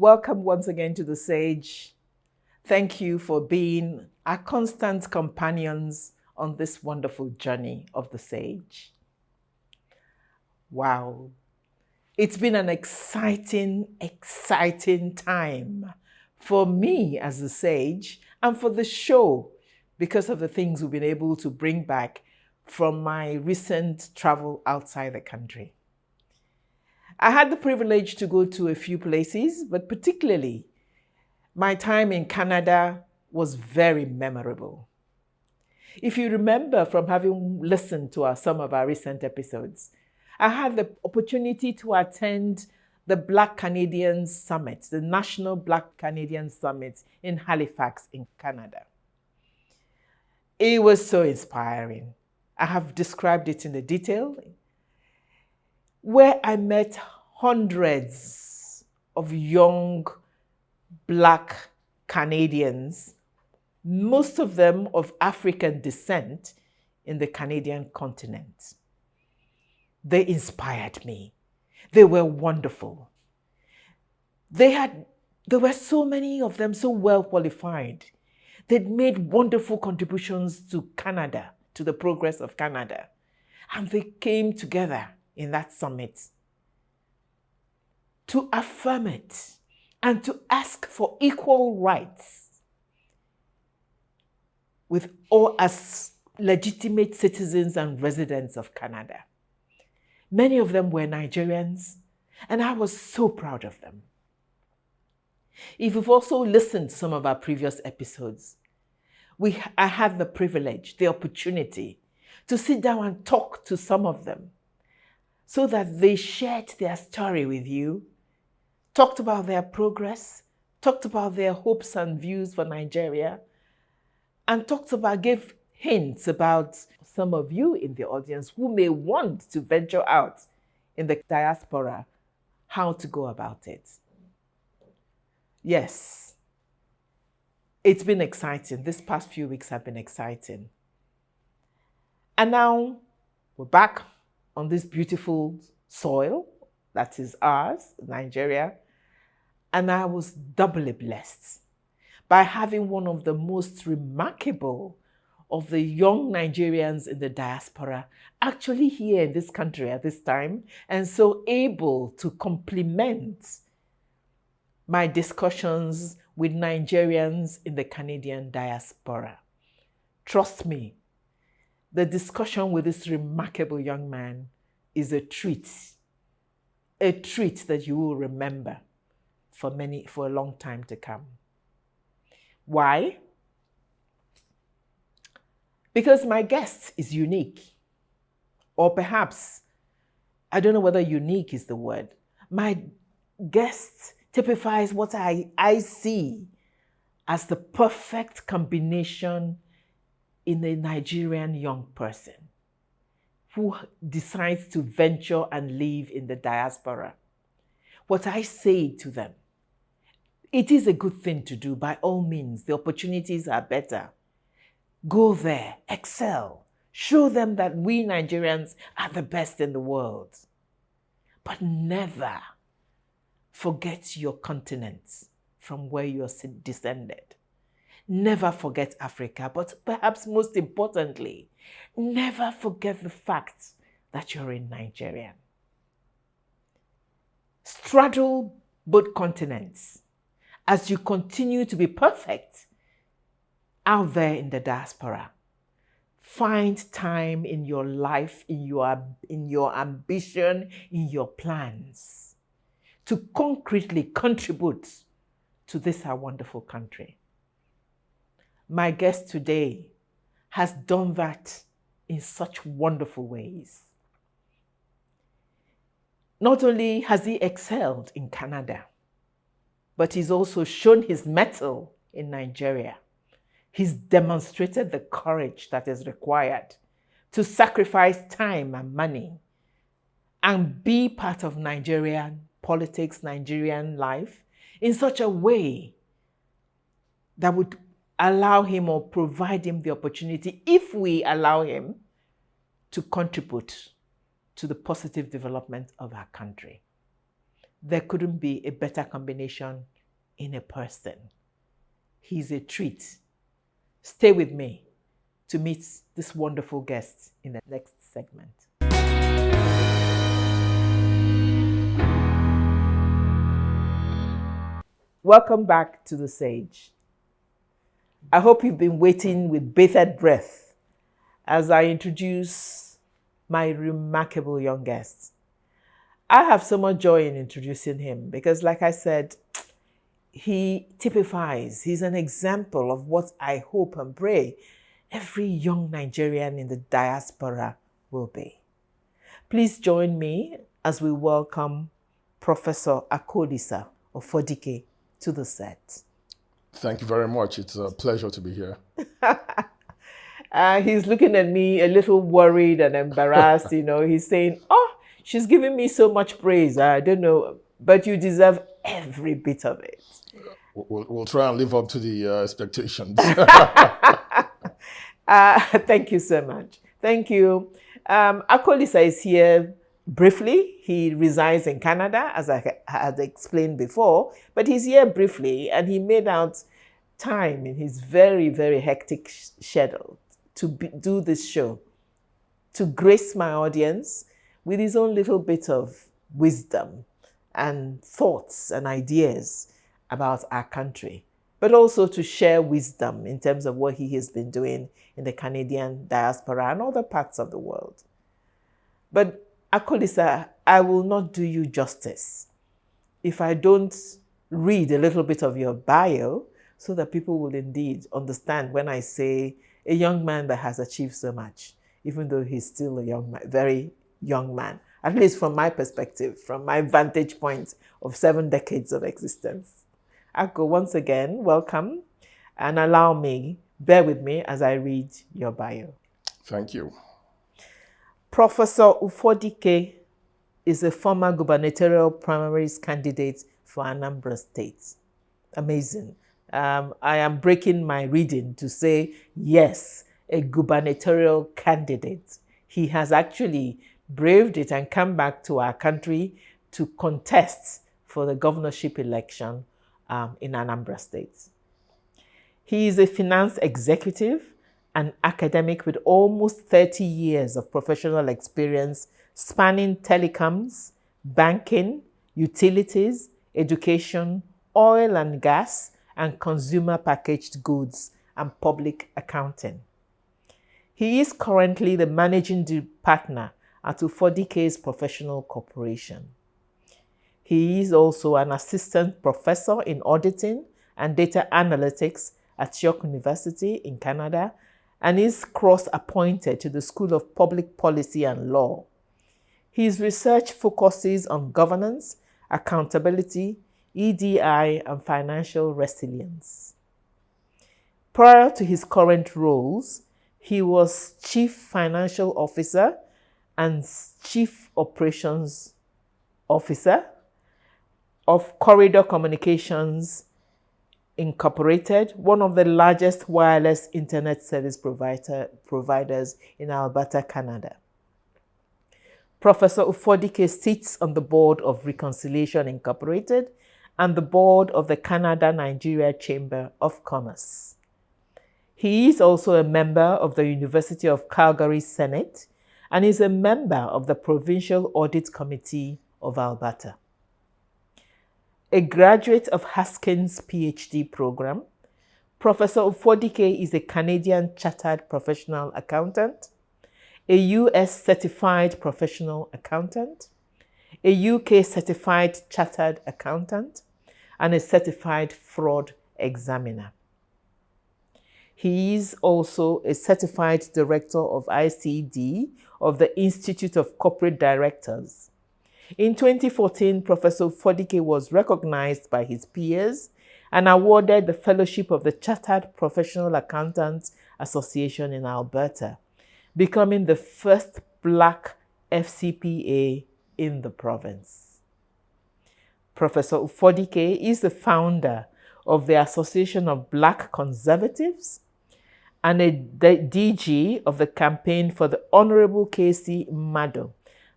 Welcome once again to The Sage. Thank you for being our constant companions on this wonderful journey of The Sage. Wow. It's been an exciting time for me as The Sage and for the show because of the things we've been able to bring back from my recent travel outside the country. I had the privilege to go to a few places, but particularly my time in Canada was very memorable. If you remember from having listened to some of our recent episodes, I had the opportunity to attend the Black Canadians Summit, the National Black Canadians Summit in Halifax in Canada. It was so inspiring. I have described it in the detail, where I met hundreds of young Black Canadians, most of them of African descent, in the Canadian continent. They inspired me. They were wonderful. There were so many of them so well qualified. They'd made wonderful contributions to Canada, to the progress of Canada. And they came together in that summit to affirm it and to ask for equal rights with all as legitimate citizens and residents of Canada. Many of them were Nigerians, and I was so proud of them. If you've also listened to some of our previous episodes, I had the privilege, the opportunity to sit down and talk to some of them so that they shared their story with you, talked about their progress, talked about their hopes and views for Nigeria, and gave hints about some of you in the audience who may want to venture out in the diaspora, how to go about it. Yes, it's been exciting. This past few weeks have been exciting. And now we're back on this beautiful soil that is ours, Nigeria. And I was doubly blessed by having one of the most remarkable of the young Nigerians in the diaspora actually here in this country at this time, and so able to complement my discussions with Nigerians in the Canadian diaspora. Trust me, the discussion with this remarkable young man is a treat that you will remember for a long time to come. Why? Because my guest is unique, or perhaps, I don't know whether unique is the word. My guest typifies what I see as the perfect combination in a Nigerian young person who decides to venture and live in the diaspora. What I say to them, it is a good thing to do, by all means. The opportunities are better. Go there, excel, show them that we Nigerians are the best in the world. But never forget your continent from where you are descended. Never forget Africa, but perhaps most importantly, never forget the fact that you're in Nigeria. Straddle both continents as you continue to be perfect out there in the diaspora. Find time in your life, in your ambition, in your plans to concretely contribute to this our wonderful country. My guest today has done that in such wonderful ways. Not only has he excelled in Canada, but he's also shown his mettle in Nigeria. He's demonstrated the courage that is required to sacrifice time and money and be part of Nigerian politics, Nigerian life in such a way that would allow him or provide him the opportunity, if we allow him, to contribute to the positive development of our country. There couldn't be a better combination in a person. He's a treat. Stay with me to meet this wonderful guest in the next segment. Welcome back to The Sage. I hope you've been waiting with bated breath as I introduce my remarkable young guest. I have so much joy in introducing him because, like I said, he typifies, he's an example of what I hope and pray every young Nigerian in the diaspora will be. Please join me as we welcome Professor Akolisa Ufodike to the set. Thank you very much. It's a pleasure to be here. He's looking at me a little worried and embarrassed. He's saying, "Oh, she's giving me so much praise. I don't know, but you deserve every bit of it." We'll try and live up to the expectations. Thank you so much. Thank you. Akolisa is here briefly. He resides in Canada, as I had explained before, but he's here briefly, and he made out time in his very, very hectic schedule to do this show, to grace my audience with his own little bit of wisdom and thoughts and ideas about our country, but also to share wisdom in terms of what he has been doing in the Canadian diaspora and other parts of the world. But Akolisa, I will not do you justice if I don't read a little bit of your bio so that people will indeed understand when I say a young man that has achieved so much, even though he's still a young man, very young man, at least from my perspective, from my vantage point of 7 decades of existence. Ako, once again, welcome, and bear with me as I read your bio. Thank you. Professor Ufodike is a former gubernatorial primaries candidate for Anambra State. Amazing. I am breaking my reading to say, yes, a gubernatorial candidate. He has actually braved it and come back to our country to contest for the governorship election in Anambra State. He is a finance executive and academic with almost 30 years of professional experience spanning telecoms, banking, utilities, education, oil and gas, and consumer packaged goods and public accounting. He is currently the managing partner at Ufodike's Professional Corporation. He is also an assistant professor in auditing and data analytics at York University in Canada and is cross-appointed to the School of Public Policy and Law. His research focuses on governance, accountability, EDI, and financial resilience. Prior to his current roles, he was Chief Financial Officer and Chief Operations Officer of Corridor Communications Incorporated, one of the largest wireless internet service providers in Alberta, Canada. Professor Ufodike sits on the board of Reconciliation Incorporated and the board of the Canada-Nigeria Chamber of Commerce. He is also a member of the University of Calgary Senate and is a member of the Provincial Audit Committee of Alberta. A graduate of Haskins PhD program, Professor Ufodike is a Canadian Chartered Professional Accountant, a US Certified Professional Accountant, a UK Certified Chartered Accountant, and a Certified Fraud Examiner. He is also a Certified Director of ICD of the Institute of Corporate Directors. In 2014, Professor Ufodike was recognized by his peers and awarded the Fellowship of the Chartered Professional Accountants Association in Alberta, becoming the first Black FCPA in the province. Professor Ufodike is the founder of the Association of Black Conservatives and a DG of the campaign for the Honorable K.C. Mado,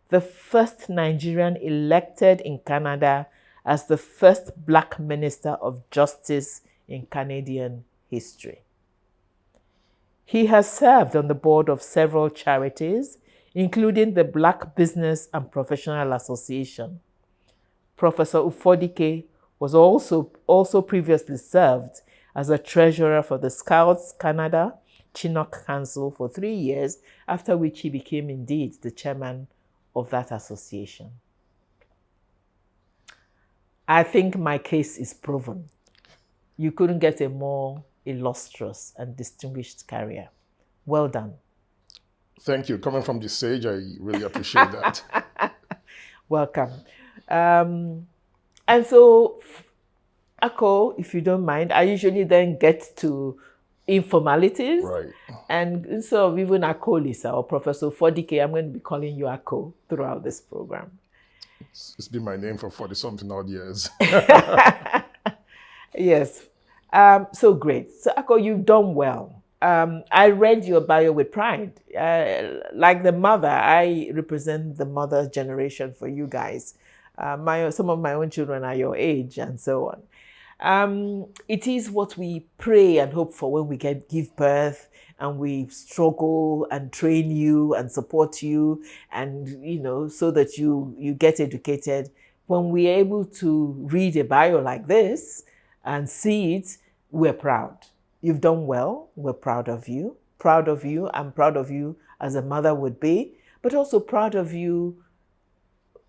the first Nigerian elected in Canada as the first Black Minister of Justice in Canadian history. He has served on the board of several charities, including the Black Business and Professional Association. Professor Ufodike was also previously served as a treasurer for the Scouts Canada Chinook Council for 3 years, after which he became indeed the chairman of that association. I think my case is proven. You couldn't get a more illustrious and distinguished career. Well done. Thank you. Coming from the stage, I really appreciate that. Welcome. And so, Ako, if you don't mind, I usually then get to informalities. Right. And so even Ako Lisa or Professor Fodike, I'm going to be calling you Ako throughout this program. It's been my name for 40-something odd years. Yes. So great. So Ako, you've done well. I read your bio with pride. Like the mother, I represent the mother generation for you guys. Some of my own children are your age and so on. It is what we pray and hope for when we give birth and we struggle and train you and support you and, so that you get educated. When we're able to read a bio like this and see it, we're proud. You've done well. We're proud of you. Proud of you. I'm proud of you as a mother would be, but also proud of you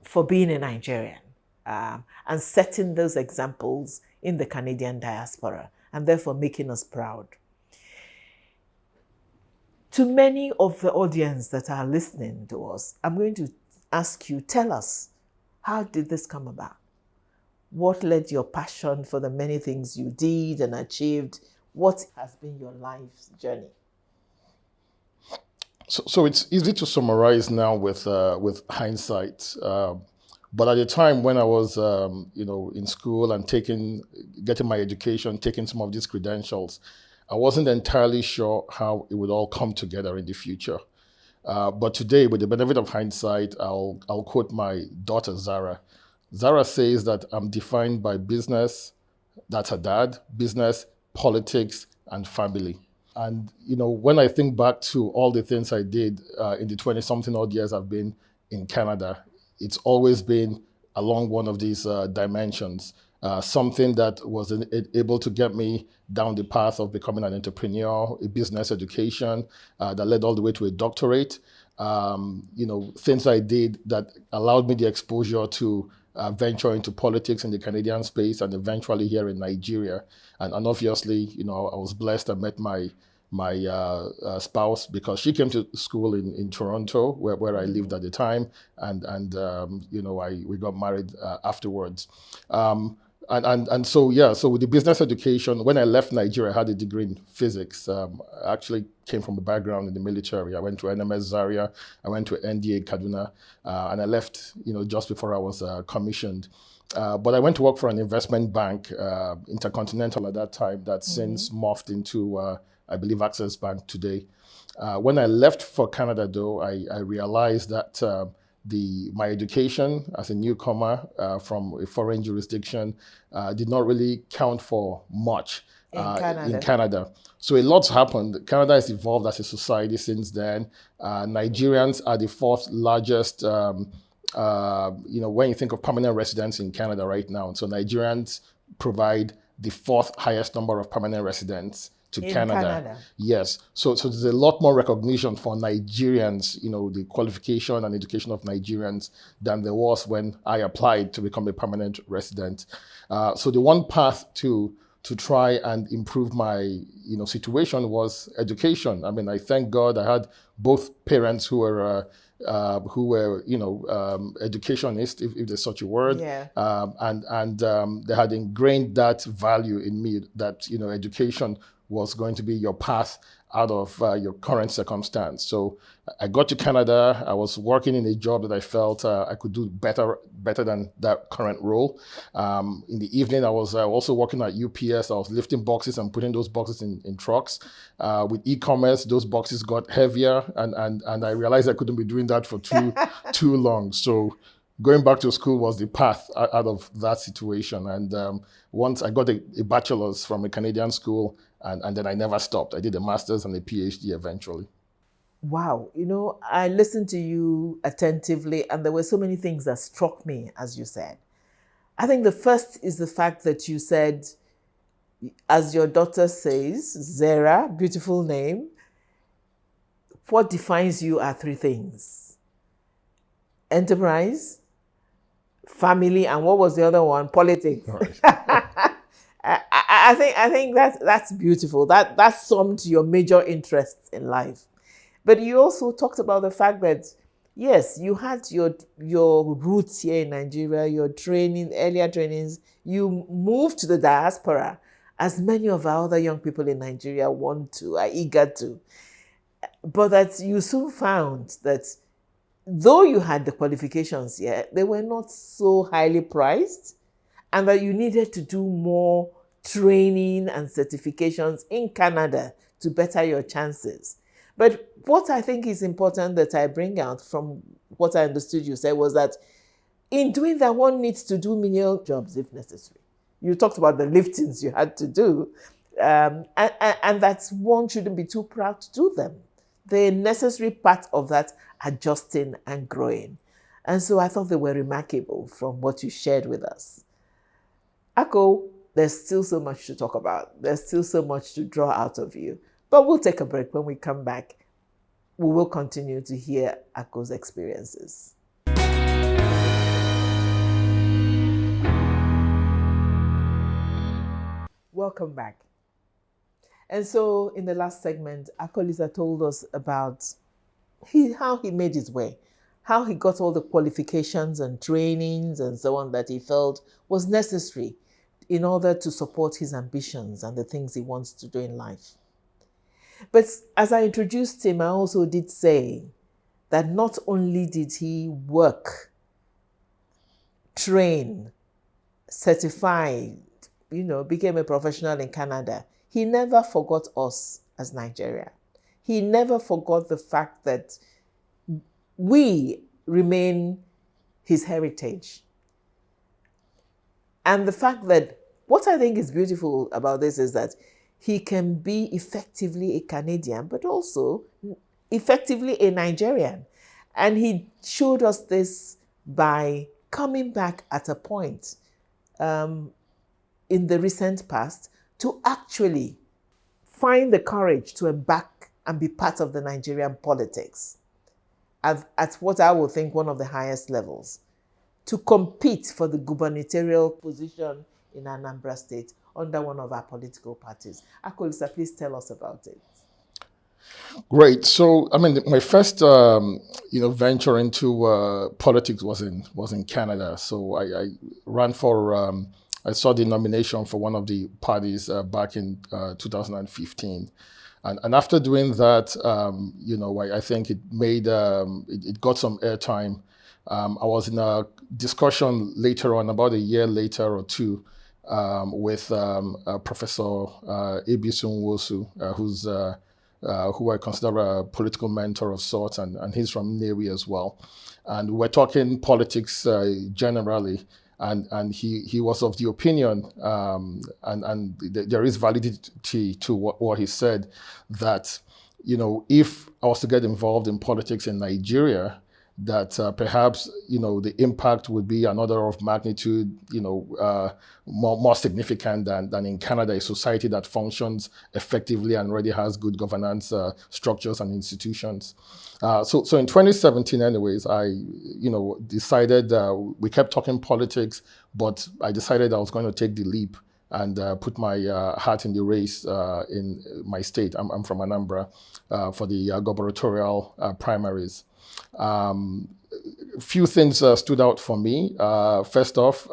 for being a Nigerian and setting those examples in the Canadian diaspora and therefore making us proud. To many of the audience that are listening to us, I'm going to ask you, tell us, how did this come about? What led your passion for the many things you did and achieved? What has been your life's journey? So it's easy to summarize now with hindsight. But at the time when I was, in school and getting my education, taking some of these credentials, I wasn't entirely sure how it would all come together in the future. But today, with the benefit of hindsight, I'll quote my daughter, Zara. Zara says that I'm defined by business, that's her dad, business, politics, and family. And, when I think back to all the things I did in the 20-something odd years I've been in Canada, it's always been along one of these dimensions, something that was able to get me down the path of becoming an entrepreneur, a business education that led all the way to a doctorate. Things I did that allowed me the exposure to venture into politics in the Canadian space and eventually here in Nigeria. And obviously, I was blessed. I met my spouse because she came to school in Toronto, where I lived at the time, and we got married afterwards. So with the business education, when I left Nigeria, I had a degree in physics. I actually came from a background in the military. I went to NMS Zaria, I went to NDA Kaduna, and I left, just before I was commissioned. But I went to work for an investment bank, Intercontinental at that time, that's since morphed into, I believe, Access Bank today. When I left for Canada, though, I realized that my education as a newcomer from a foreign jurisdiction did not really count for much in Canada. So a lot's happened. Canada has evolved as a society since then. Nigerians are the fourth largest, when you think of permanent residents in Canada right now. So Nigerians provide the fourth highest number of permanent residents to Canada. Yes. So there's a lot more recognition for Nigerians, the qualification and education of Nigerians than there was when I applied to become a permanent resident. So the one path to try and improve my, situation was education. I mean, I thank God I had both parents who were educationists, if there's such a word. Yeah. And they had ingrained that value in me that, education was going to be your path out of your current circumstance. So I got to Canada. I was working in a job that I felt I could do better than that current role. In the evening, I was also working at UPS. I was lifting boxes and putting those boxes in trucks. With e-commerce, those boxes got heavier, and I realized I couldn't be doing that for too long. So going back to school was the path out of that situation. And once I got a bachelor's from a Canadian school, and then I never stopped. I did a master's and a PhD eventually. Wow. I listened to you attentively, and there were so many things that struck me, as you said. I think the first is the fact that you said, as your daughter says, Zara, beautiful name, what defines you are three things: enterprise, family, and what was the other one? Politics. Right. I think that's beautiful. That summed your major interests in life. But you also talked about the fact that, yes, you had your roots here in Nigeria, your training, earlier trainings. You moved to the diaspora, as many of our other young people in Nigeria are eager to. But that you soon found that though you had the qualifications here, they were not so highly priced, and that you needed to do more training and certifications in Canada to better your chances. But what I think is important that I bring out from what I understood you said was that in doing that, one needs to do menial jobs if necessary. You talked about the liftings you had to do, and that one shouldn't be too proud to do them. The necessary part of that, adjusting and growing. And so I thought they were remarkable from what you shared with us. Ako, there's still so much to talk about. There's still so much to draw out of you. But we'll take a break. When we come back, we will continue to hear Ako's experiences. Welcome back. And so in the last segment, Akolisa told us about how he made his way, how he got all the qualifications and trainings and so on that he felt was necessary in order to support his ambitions and the things he wants to do in life. But as I introduced him, I also did say that not only did he work, train, certified, became a professional in Canada, he never forgot us as Nigeria. He never forgot the fact that we remain his heritage. And the fact that what I think is beautiful about this is that he can be effectively a Canadian, but also effectively a Nigerian. And he showed us this by coming back at a point in the recent past to actually find the courage to embark and be part of the Nigerian politics at what I would think one of the highest levels, to compete for the gubernatorial position in Anambra State under one of our political parties. Akolisa, please tell us about it. Great. So, my first, venture into politics was in Canada. So I ran for, I saw the nomination for one of the parties back in 2015. And after doing that, I think it made, it got some airtime. I was in a discussion later on, about a year later or two, with Professor Ebisun Wosu, who I consider a political mentor of sorts, and he's from Nnewi as well. And we're talking politics generally, and he was of the opinion, and there is validity to what he said, that if I was to get involved in politics in Nigeria, that perhaps the impact would be an order of magnitude more significant than in Canada, a society that functions effectively and already has good governance structures and institutions. So in 2017, anyways, I decided, we kept talking politics, but I decided I was going to take the leap and put my hat in the race in my state. I'm from Anambra, for the gubernatorial primaries. Few things stood out for me. First off,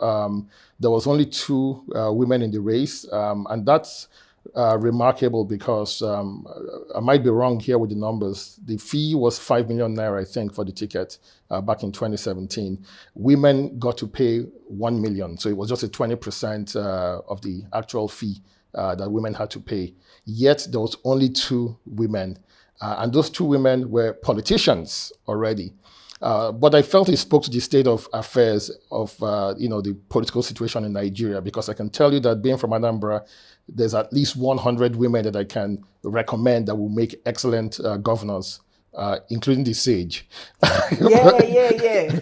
there was only two women in the race, and that's remarkable because I might be wrong here with the numbers. The fee was 5 million naira, I think, for the ticket back in 2017. Women got to pay 1 million, so it was just a 20% of the actual fee that women had to pay. Yet there was only two women. And those two women were politicians already. But I felt it spoke to the state of affairs of the political situation in Nigeria, because I can tell you that being from Anambra, there's at least 100 women that I can recommend that will make excellent governors, including the sage. Yeah.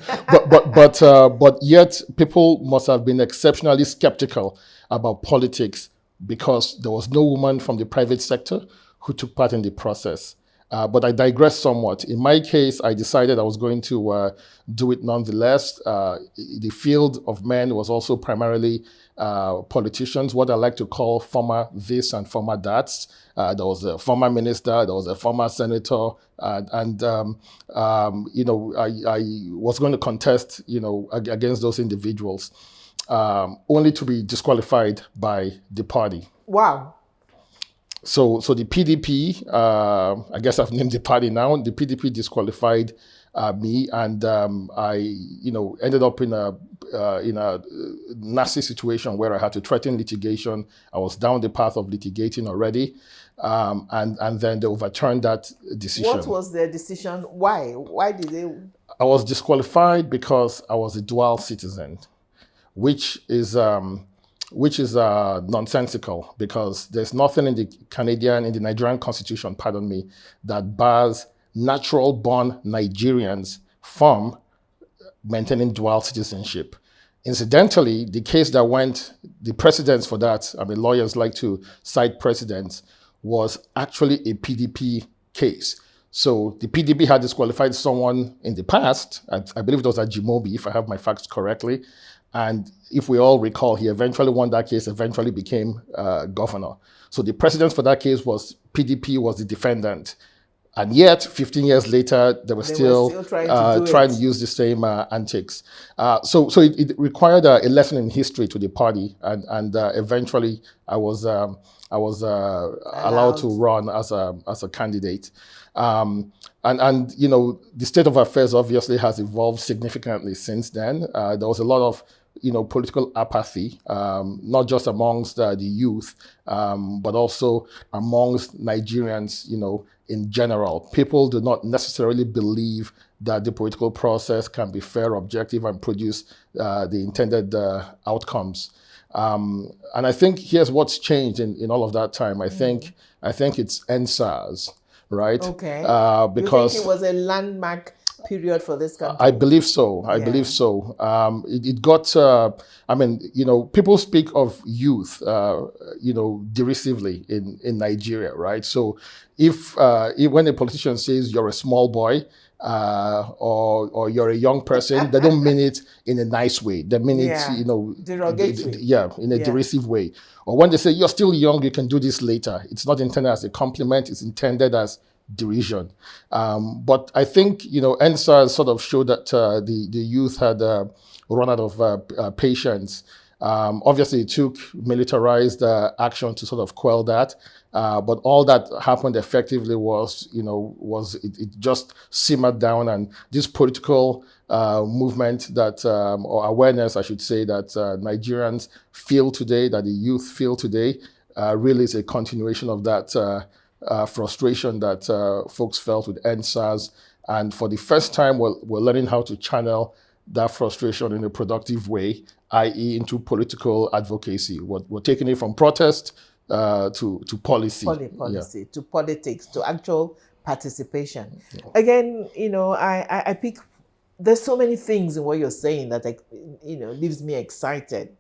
But yet people must have been exceptionally skeptical about politics because there was no woman from the private sector who took part in the process. But I digress somewhat. In my case, I decided I was going to do it nonetheless. The field of men was also primarily politicians, what I like to call former this and former that's. There was a former minister, there was a former senator, I was going to contest, against those individuals, only to be disqualified by the party. Wow. So the PDP, I guess I've named the party now. The PDP disqualified me, and I, ended up in a nasty situation where I had to threaten litigation. I was down the path of litigating already, and then they overturned that decision. What was their decision? Why? Why did they? I was disqualified because I was a dual citizen, which is nonsensical, because there's nothing in the Nigerian constitution, that bars natural-born Nigerians from maintaining dual citizenship. Incidentally, the case that the precedents for that, lawyers like to cite precedents, was actually a PDP case. So the PDP had disqualified someone in the past. I believe it was at Jimobi, if I have my facts correctly. And if we all recall, he eventually won that case, eventually became governor. So the precedent for that case was PDP was the defendant. And yet, 15 years later, they were still trying to use the same antics. So it required a lesson in history to the party. And eventually, I was allowed to run as a candidate. The state of affairs obviously has evolved significantly since then. There was a lot of political apathy, not just amongst the youth, but also amongst Nigerians, in general. People do not necessarily believe that the political process can be fair, objective, and produce the intended outcomes. And I think here's what's changed in all of that time. I think it's NSAS, right? Okay. Because you think it was a landmark period for this country? I believe so. I believe so. It got, people speak of youth, derisively in Nigeria, right? So if when a politician says you're a small boy, or you're a young person, they don't mean it in a nice way. They mean it, derogatory. In a derisive way. Or when they say you're still young, you can do this later. It's not intended as a compliment. It's intended as derision. But I think, NSAS sort of showed that the youth had run out of patience. Obviously, it took militarized action to sort of quell that. But all that happened effectively was it just simmered down, and this political movement that, or awareness, I should say, that Nigerians feel today, that the youth feel today, really is a continuation of that frustration that folks felt with NSAS. And for the first time, we're learning how to channel that frustration in a productive way, i.e. into political advocacy. We're taking it from protest to policy. Policy, to politics, to actual participation. Yeah. Again, I pick, there's so many things in what you're saying that, leaves me excited.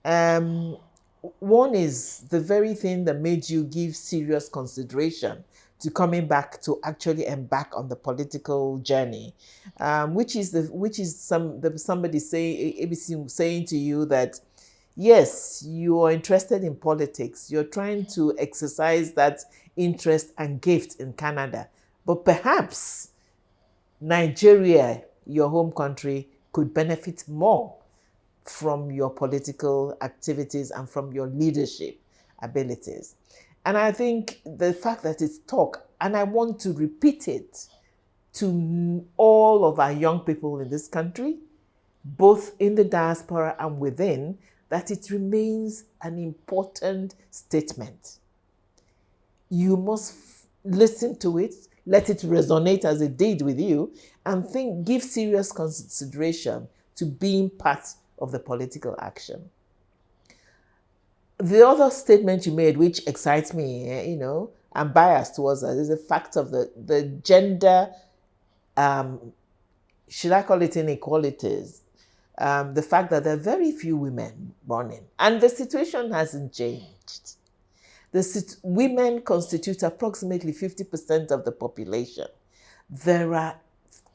One is the very thing that made you give serious consideration to coming back to actually embark on the political journey, which is somebody ABC saying to you that, yes, you are interested in politics. You're trying to exercise that interest and gift in Canada, but perhaps Nigeria, your home country, could benefit more from your political activities and from your leadership abilities. And I think the fact that it's talk, and I want to repeat it to all of our young people in this country, both in the diaspora and within, that it remains an important statement. You must listen to it, let it resonate as it did with you, and give serious consideration to being part of the political action. The other statement you made, which excites me, I'm biased towards that, is the fact of the gender, should I call it inequalities? The fact that there are very few women running, and the situation hasn't changed. Women constitute approximately 50% of the population. There are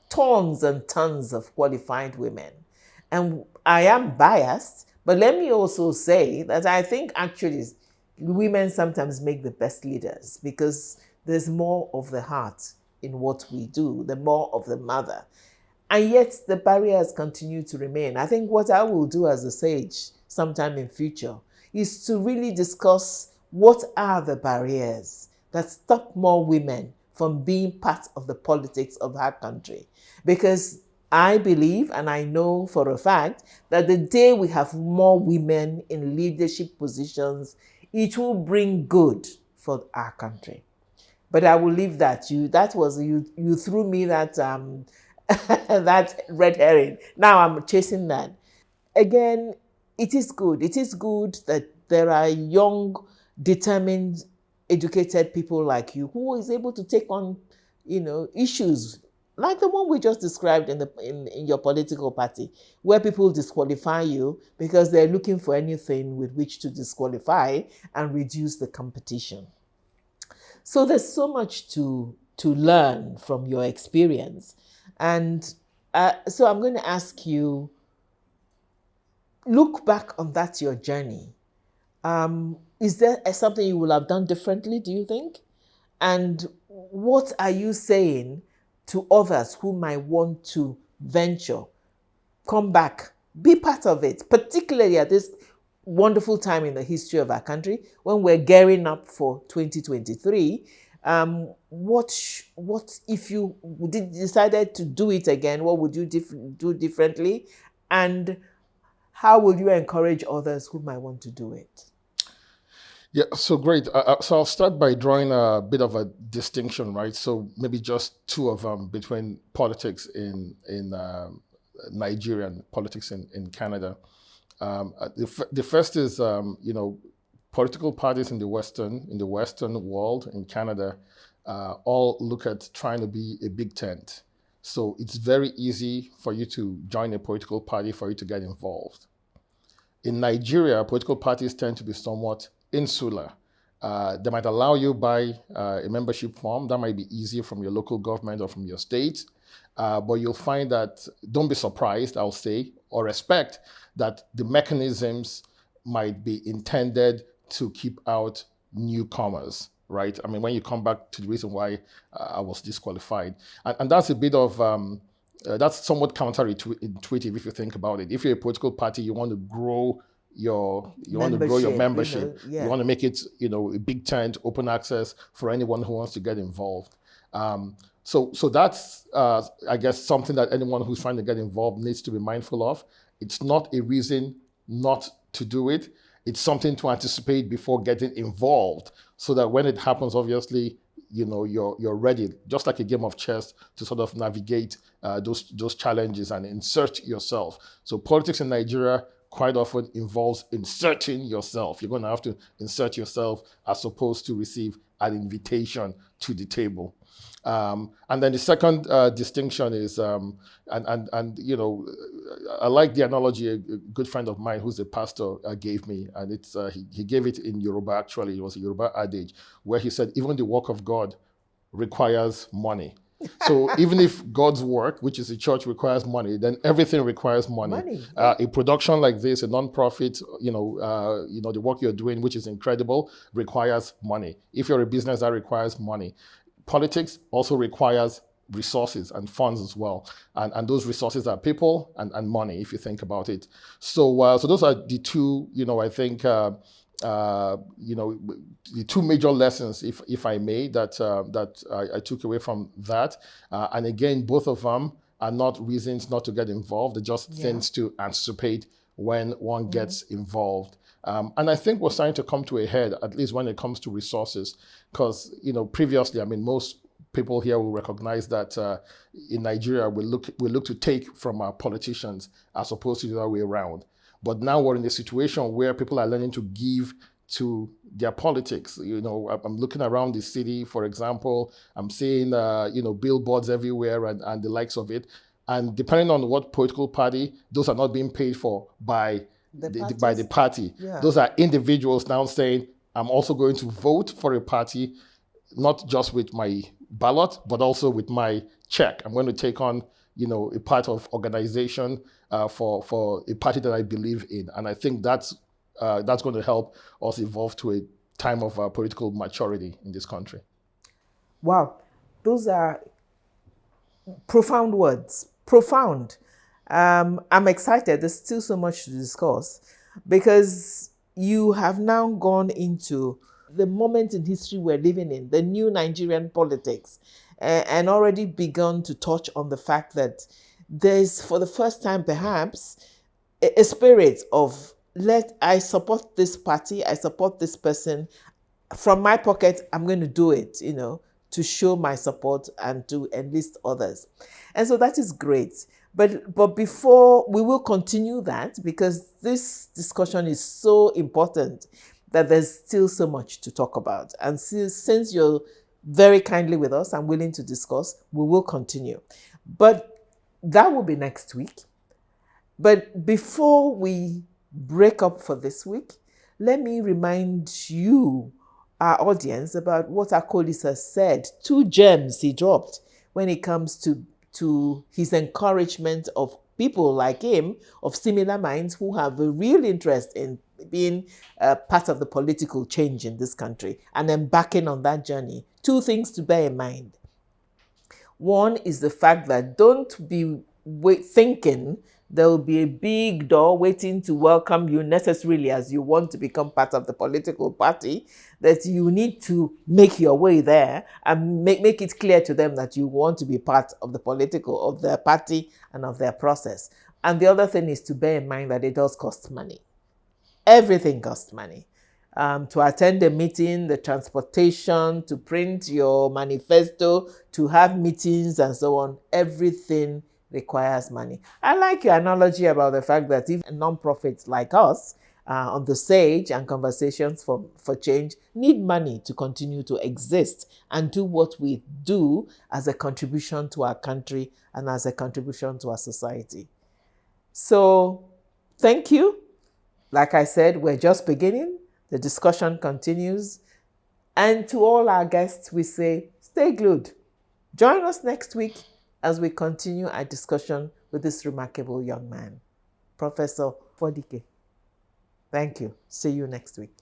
tons and tons of qualified women. And I am biased, but let me also say that I think actually women sometimes make the best leaders because there's more of the heart in what we do, the more of the mother. And yet the barriers continue to remain. I think what I will do as a sage sometime in future is to really discuss what are the barriers that stop more women from being part of the politics of our country. Because I believe, and I know for a fact, that the day we have more women in leadership positions, it will bring good for our country. But I will leave that. You threw me that that red herring. Now I'm chasing that. Again, it is good. It is good that there are young, determined, educated people like you who is able to take on, issues like the one we just described in your political party, where people disqualify you because they're looking for anything with which to disqualify and reduce the competition. So there's so much to learn from your experience. And so I'm going to ask you, look back on that, your journey. Is there something you will have done differently, do you think? And what are you saying to others who might want to venture, come back, be part of it, particularly at this wonderful time in the history of our country when we're gearing up for 2023? What if you decided to do it again? What would you do differently? And how will you encourage others who might want to do it? Yeah, so great. So I'll start by drawing a bit of a distinction, right? So maybe just two of them between politics in Nigeria and politics in Canada. The first is, political parties in the Western world, in Canada, all look at trying to be a big tent. So it's very easy for you to join a political party, for you to get involved. In Nigeria, political parties tend to be somewhat insular. They might allow you buy a membership form. That might be easy from your local government or from your state. But you'll find that, don't be surprised, I'll say, or expect that the mechanisms might be intended to keep out newcomers, right? I mean, when you come back to the reason why I was disqualified. And that's a bit of, that's somewhat counterintuitive if you think about it. If you're a political party, you want to grow your membership. Yeah. You want to make it, a big tent, open access for anyone who wants to get involved. So that's, I guess, something that anyone who's trying to get involved needs to be mindful of. It's not a reason not to do it. It's something to anticipate before getting involved, so that when it happens, obviously, you're ready, just like a game of chess, to sort of navigate those challenges and insert yourself. So politics in Nigeria quite often involves inserting yourself. You're going to have to insert yourself as opposed to receive an invitation to the table. And then the second distinction is, I like the analogy a good friend of mine who's a pastor gave me, and it's he gave it in Yoruba. Actually, it was a Yoruba adage where he said, even the work of God requires money. So even if God's work, which is the church, requires money, then everything requires money. A production like this, a non-profit, the work you're doing, which is incredible, requires money. If you're a business, that requires money. Politics also requires resources and funds as well. And those resources are people and money, if you think about it. So those are the two, I think, the two major lessons, if I may, that I took away from that. And again, both of them are not reasons not to get involved. They're just things to anticipate when one gets involved. And I think we're starting to come to a head, at least when it comes to resources, because, previously, most people here will recognize that in Nigeria, we look to take from our politicians as opposed to the other way around. But now we're in a situation where people are learning to give to their politics. You know, I'm looking around the city, for example, I'm seeing, billboards everywhere and the likes of it. And depending on what political party, those are not being paid for by the party. Yeah. Those are individuals now saying, I'm also going to vote for a party, not just with my ballot, but also with my check. I'm going to take on, a part of organization for a party that I believe in. And I think that's going to help us evolve to a time of political maturity in this country. Wow, those are profound words. Profound. I'm excited. There's still so much to discuss because you have now gone into the moment in history we're living in, the new Nigerian politics, and already begun to touch on the fact that there's, for the first time perhaps, a spirit of I support this party, I support this person. From my pocket, I'm going to do it, to show my support and to enlist others. And so that is great. But before, we will continue that because this discussion is so important that there's still so much to talk about. And since you're very kindly with us and willing to discuss, we will continue. But that will be next week. But before we break up for this week, let me remind you, our audience, about what Akolis has said. 2 gems he dropped when it comes to his encouragement of people like him, of similar minds, who have a real interest in being part of the political change in this country and embarking on that journey. 2 things to bear in mind. One is the fact that don't be thinking there will be a big door waiting to welcome you necessarily as you want to become part of the political party, that you need to make your way there and make it clear to them that you want to be part of of their party and of their process. And the other thing is to bear in mind that it does cost money. Everything costs money. To attend a meeting, the transportation, to print your manifesto, to have meetings and so on, everything requires money. I like your analogy about the fact that if non-profits like us on the Sage and Conversations for Change need money to continue to exist and do what we do as a contribution to our country and as a contribution to our society. So thank you. Like I said, we're just beginning. The discussion continues. And to all our guests, we say, stay glued. Join us next week as we continue our discussion with this remarkable young man, Professor Fodike. Thank you. See you next week.